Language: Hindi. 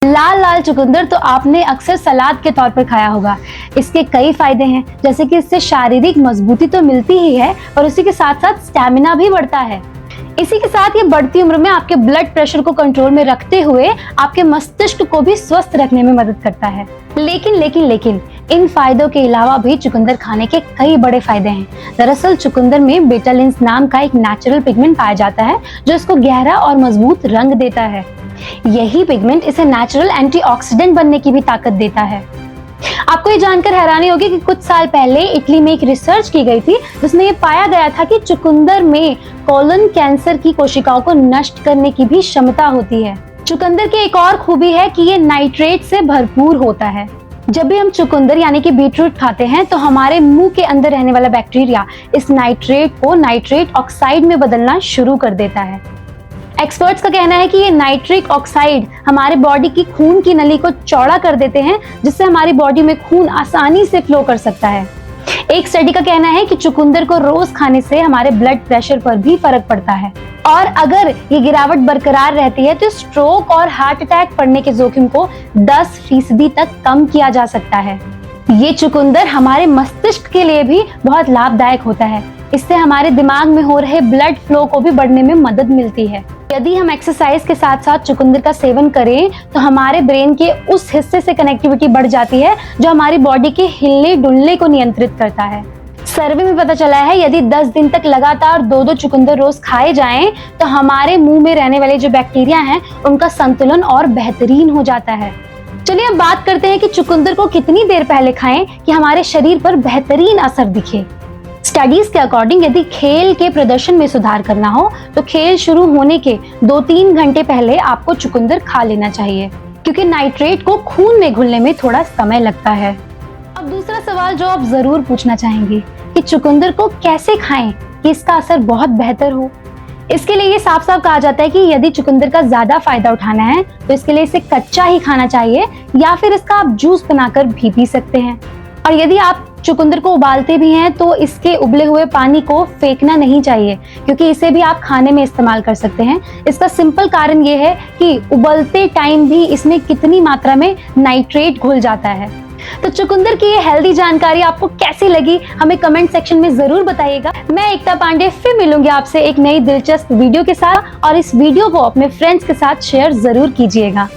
लाल लाल चुकंदर तो आपने अक्सर सलाद के तौर पर खाया होगा। इसके कई फायदे हैं, जैसे कि इससे शारीरिक मजबूती तो मिलती ही है और उसी के साथ साथ स्टैमिना भी बढ़ता है। इसी के साथ ये बढ़ती उम्र में आपके ब्लड प्रेशर को कंट्रोल में रखते हुए आपके मस्तिष्क को भी स्वस्थ रखने में मदद करता है। लेकिन इन फायदों के अलावा भी चुकंदर खाने के कई बड़े फायदे हैं। दरअसल चुकंदर में बेटालिन्स नाम का एक नेचुरल पिगमेंट पाया जाता है जो इसको गहरा और मजबूत रंग देता है। यही पिगमेंट इसे नेचुरल एंटीऑक्सीडेंट बनने की भी ताकत देता है। आपको ये जानकर हैरानी होगी कि कुछ साल पहले इटली में एक रिसर्च की गई थी जिसमें ये पाया गया था कि चुकंदर में कोलन कैंसर की कोशिकाओं को नष्ट करने की भी क्षमता होती है। चुकंदर की एक और खूबी है कि ये नाइट्रेट से भरपूर होता है। जब भी हम चुकंदर यानी कि बीटरूट खाते हैं तो हमारे मुंह के अंदर रहने वाला बैक्टीरिया इस नाइट्रेट को नाइट्रेट ऑक्साइड में बदलना शुरू कर देता है। एक्सपर्ट्स का कहना है कि ये नाइट्रिक ऑक्साइड हमारे बॉडी की खून की नली को चौड़ा कर देते हैं, जिससे हमारी बॉडी में खून आसानी से फ्लो कर सकता है। एक स्टडी का कहना है कि चुकंदर को रोज खाने से हमारे ब्लड प्रेशर पर भी फर्क पड़ता है और अगर ये गिरावट बरकरार रहती है तो स्ट्रोक और हार्ट अटैक पड़ने के जोखिम को 10% तक कम किया जा सकता है। ये चुकंदर हमारे मस्तिष्क के लिए भी बहुत लाभदायक होता है। इससे हमारे दिमाग में हो रहे ब्लड फ्लो को भी बढ़ने में मदद मिलती है। यदि हम एक्सरसाइज के साथ साथ चुकंदर का सेवन करें तो हमारे ब्रेन के उस हिस्से से कनेक्टिविटी बढ़ जाती है जो हमारी बॉडी के हिलने डुलने को नियंत्रित करता है। सर्वे में पता चला है यदि 10 दिन तक लगातार 2-2 चुकंदर रोज खाए जाएं तो हमारे मुंह में रहने वाले जो बैक्टीरिया हैं उनका संतुलन और बेहतरीन हो जाता है। चलिए अब बात करते हैं कि चुकंदर को कितनी देर पहले खाएं कि हमारे शरीर पर बेहतरीन असर दिखे। स्टडीज के अकॉर्डिंग यदि खेल के प्रदर्शन में सुधार करना हो तो खेल शुरू होने के 2-3 घंटे पहले आपको चुकंदर खा लेना चाहिए, क्योंकि नाइट्रेट को खून में घुलने में थोड़ा समय लगता है। अब दूसरा सवाल जो आप जरूर पूछना चाहेंगे कि चुकंदर को कैसे खाएं कि इसका असर बहुत बेहतर हो। इसके लिए ये साफ साफ कहा जाता है कि यदि चुकंदर का ज्यादा फायदा उठाना है तो इसके लिए इसे कच्चा ही खाना चाहिए या फिर इसका आप जूस बनाकर भी पी सकते हैं। और यदि आप चुकंदर को उबालते भी हैं तो इसके उबले हुए पानी को फेंकना नहीं चाहिए, क्योंकि इसे भी आप खाने में इस्तेमाल कर सकते हैं। इसका सिंपल कारण ये है कि उबलते टाइम भी इसमें कितनी मात्रा में नाइट्रेट घुल जाता है। तो चुकंदर की ये हेल्दी जानकारी आपको कैसी लगी हमें कमेंट सेक्शन में जरूर बताइएगा। मैं एकता पांडे फिर मिलूंगी आपसे एक नई दिलचस्प वीडियो के साथ, और इस वीडियो को अपने फ्रेंड्स के साथ शेयर जरूर कीजिएगा।